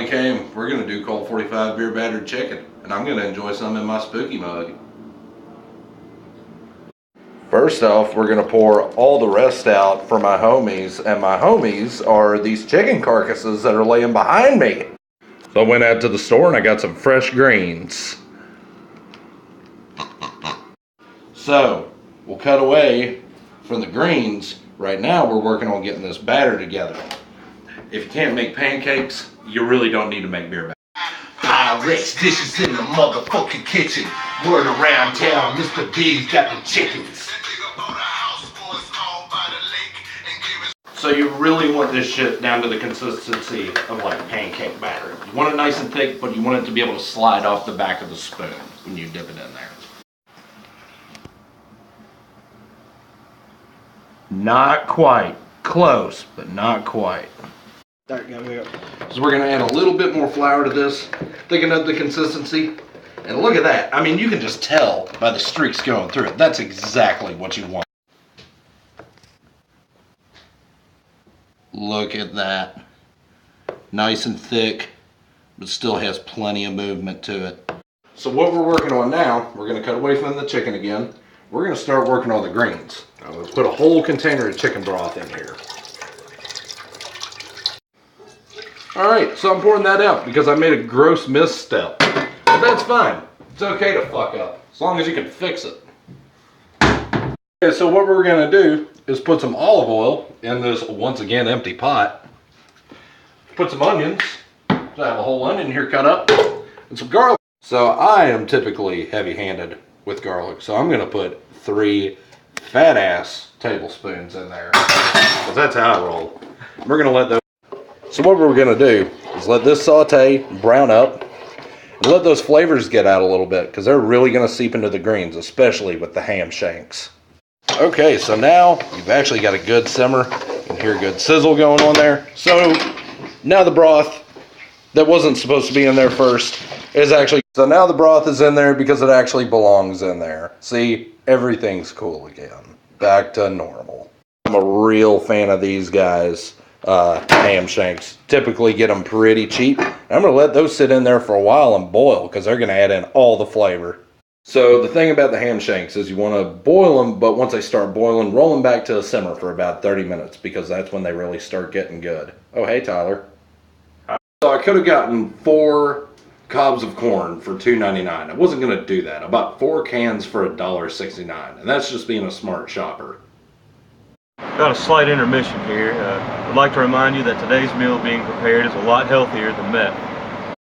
finally came. We're gonna do Colt 45 beer battered chicken, and I'm gonna enjoy some in my spooky mug. First off, we're gonna pour all the rest out for my homies, and my homies are these chicken carcasses that are laying behind me. So I went out to the store and I got some fresh greens. So we'll cut away from the greens. Right now we're working on getting this batter together. If you can't make pancakes, you really don't need to make beer batter. Pyrex dishes in the motherfucking kitchen. Word around town, Mr. B's got the chickens. So you really want this shit down to the consistency of like pancake batter. You want it nice and thick, but you want it to be able to slide off the back of the spoon when you dip it in there. Not quite. Close, but not quite. So we're gonna add a little bit more flour to this, thicken up the consistency. And look at that. I mean, you can just tell by the streaks going through it. That's exactly what you want. Look at that. Nice and thick, but still has plenty of movement to it. So what we're working on now, we're gonna cut away from the chicken again. We're gonna start working on the greens. I'm gonna put a whole container of chicken broth in here. All right, so I'm pouring that out because I made a gross misstep. But that's fine. It's okay to fuck up, as long as you can fix it. Okay, so what we're gonna do is put some olive oil in this, once again, empty pot. Put some onions. So I have a whole onion here cut up, and some garlic. So I am typically heavy-handed with garlic, so I'm gonna put 3 fat-ass tablespoons in there, because that's how I roll. We're gonna let those. So what we're gonna do is let this saute, brown up, and let those flavors get out a little bit, because they're really gonna seep into the greens, especially with the ham shanks. Okay, so now you've actually got a good simmer. You can hear a good sizzle going on there. So now the broth that wasn't supposed to be in there first is actually, so now the broth is in there because it actually belongs in there. See, everything's cool again. Back to normal. I'm a real fan of these guys. Ham shanks. Typically get them pretty cheap. I'm going to let those sit in there for a while and boil because they're going to add in all the flavor. So the thing about the ham shanks is you want to boil them, but once they start boiling, roll them back to a simmer for about 30 minutes because that's when they really start getting good. Oh, hey, Tyler. So I could have gotten 4 cobs of corn for $2.99. I wasn't going to do that. I bought 4 cans for $1.69, and that's just being a smart shopper. Got a slight intermission here. I'd like to remind you that today's meal being prepared is a lot healthier than meth.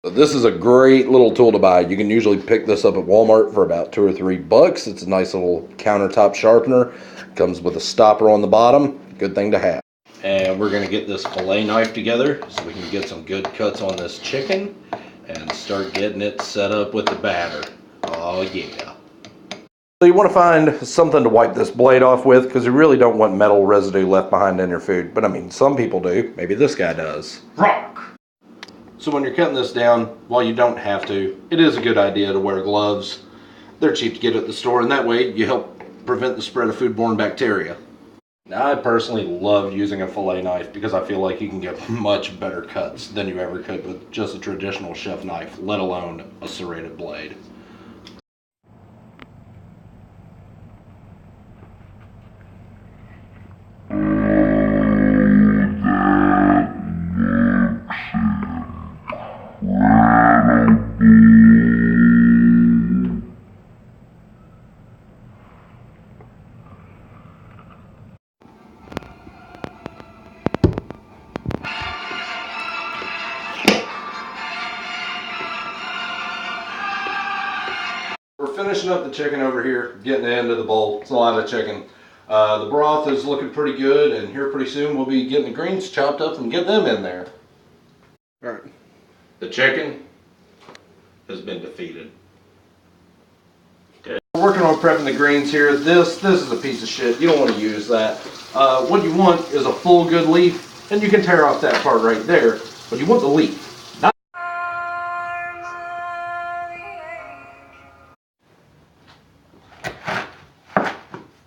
This is a great little tool to buy. You can usually pick this up at Walmart for about $2 or $3. It's a nice little countertop sharpener. Comes with a stopper on the bottom. Good thing to have. And we're going to get this fillet knife together so we can get some good cuts on this chicken and start getting it set up with the batter. Oh yeah. So you want to find something to wipe this blade off with because you really don't want metal residue left behind in your food. But I mean, some people do. Maybe this guy does. Rock! So when you're cutting this down, while you don't have to, it is a good idea to wear gloves. They're cheap to get at the store, and that way you help prevent the spread of foodborne bacteria. Now, I personally love using a fillet knife because I feel like you can get much better cuts than you ever could with just a traditional chef knife, let alone a serrated blade. We're finishing up the chicken over here, getting it into the bowl. It's a lot of chicken. The broth is looking pretty good, and here pretty soon we'll be getting the greens chopped up and get them in there. All right. The chicken has been defeated. Okay. We're working on prepping the greens here. This is a piece of shit. You don't want to use that. What you want is a full good leaf, and you can tear off that part right there, but you want the leaf.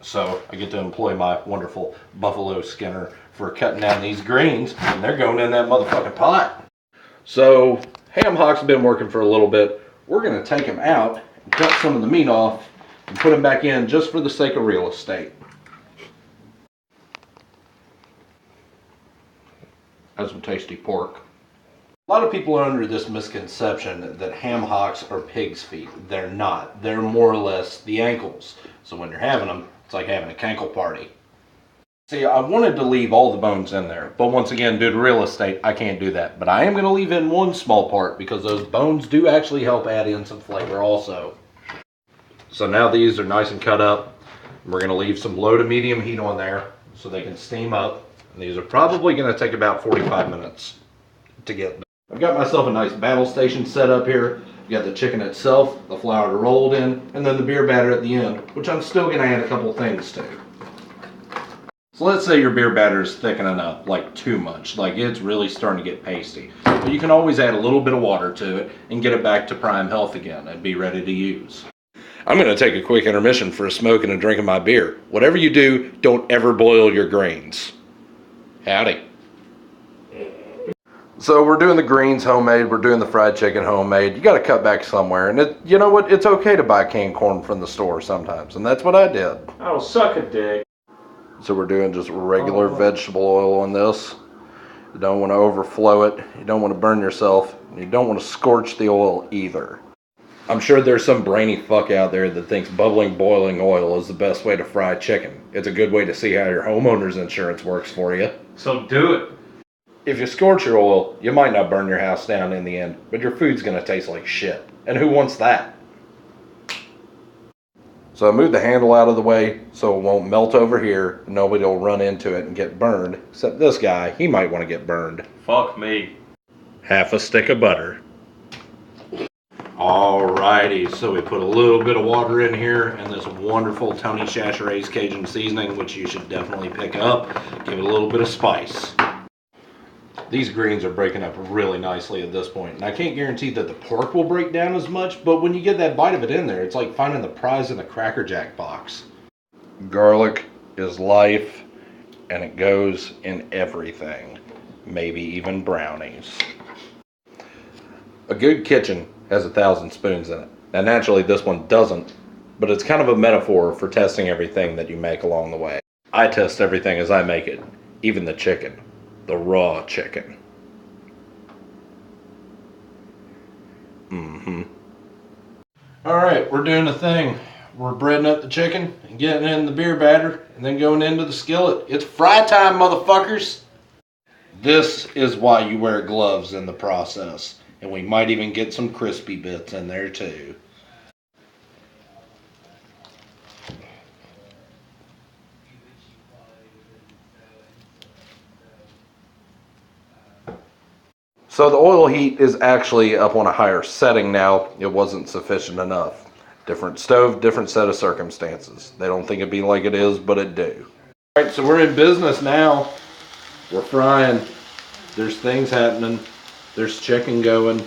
So I get to employ my wonderful buffalo skinner for cutting down these greens, and they're going in that motherfucking pot. So ham hocks have been working for a little bit. We're going to take them out and cut some of the meat off and put them back in just for the sake of real estate. That's some tasty pork. A lot of people are under this misconception that ham hocks are pig's feet. They're not. They're more or less the ankles. So when you're having them, it's like having a cankle party. See, I wanted to leave all the bones in there, but once again, due to real estate, I can't do that. But I am going to leave in one small part because those bones do actually help add in some flavor also. So now these are nice and cut up. We're going to leave some low to medium heat on there so they can steam up. And these are probably going to take about 45 minutes to get done. I've got myself a nice battle station set up here. I've got the chicken itself, the flour rolled in, and then the beer batter at the end, which I'm still going to add a couple things to. So let's say your beer batter is thickening up, like too much, like it's really starting to get pasty. But you can always add a little bit of water to it and get it back to prime health again and be ready to use. I'm going to take a quick intermission for a smoke and a drink of my beer. Whatever you do, don't ever boil your grains. Howdy. So we're doing the greens homemade, we're doing the fried chicken homemade. You got to cut back somewhere, and you know what? It's okay to buy canned corn from the store sometimes, and that's what I did. Oh, suck a dick. So we're doing just regular vegetable oil on this. You don't want to overflow it, you don't want to burn yourself, and you don't want to scorch the oil either. I'm sure there's some brainy fuck out there that thinks bubbling boiling oil is the best way to fry chicken. It's a good way to see how your homeowner's insurance works for you. So do it. If you scorch your oil, you might not burn your house down in the end, but your food's going to taste like shit. And who wants that? So I moved the handle out of the way so it won't melt over here. And nobody will run into it and get burned. Except this guy, he might want to get burned. Fuck me. Half a stick of butter. Alrighty, so we put a little bit of water in here and this wonderful Tony Chachere's Cajun seasoning, which you should definitely pick up. Give it a little bit of spice. These greens are breaking up really nicely at this point, and I can't guarantee that the pork will break down as much, but when you get that bite of it in there, it's like finding the prize in a Cracker Jack box. Garlic is life, and it goes in everything, maybe even brownies. A good kitchen has 1,000 spoons in it. Now naturally this one doesn't, but it's kind of a metaphor for testing everything that you make along the way. I test everything as I make it, even the chicken. The raw chicken. Alright, we're doing a thing. We're breading up the chicken and getting it in the beer batter and then going into the skillet. It's fry time, motherfuckers! This is why you wear gloves in the process. And we might even get some crispy bits in there too. So the oil heat is actually up on a higher setting now. It wasn't sufficient enough. Different stove, different set of circumstances. They don't think it'd be like it is, but it do. All right, so we're in business now. We're frying. There's things happening. There's chicken going.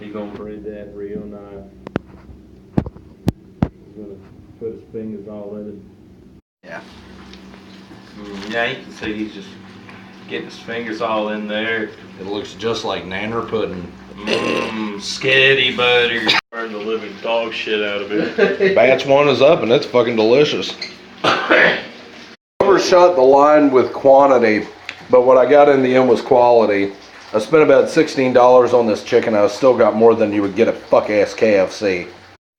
He's gonna braid that real nice. He's gonna put his fingers all in it. Yeah. Yeah, you can see he's just getting his fingers all in there. It looks just like nanner pudding. Sketty butter. Burn the living dog shit out of it. Batch 1 is up and it's fucking delicious. Overshot the line with quantity, but what I got in the end was quality. I spent about $16 on this chicken. I still got more than you would get at fuck-ass KFC.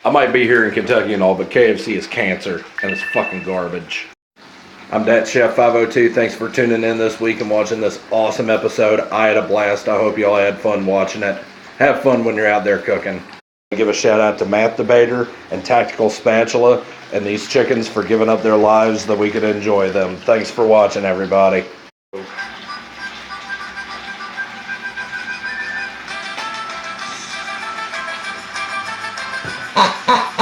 I might be here in Kentucky and all, but KFC is cancer, and it's fucking garbage. I'm DatChef502. Thanks for tuning in this week and watching this awesome episode. I had a blast. I hope y'all had fun watching it. Have fun when you're out there cooking. I give a shout out to Math Debater and Tactical Spatula and these chickens for giving up their lives that we could enjoy them. Thanks for watching, everybody. Ha ha!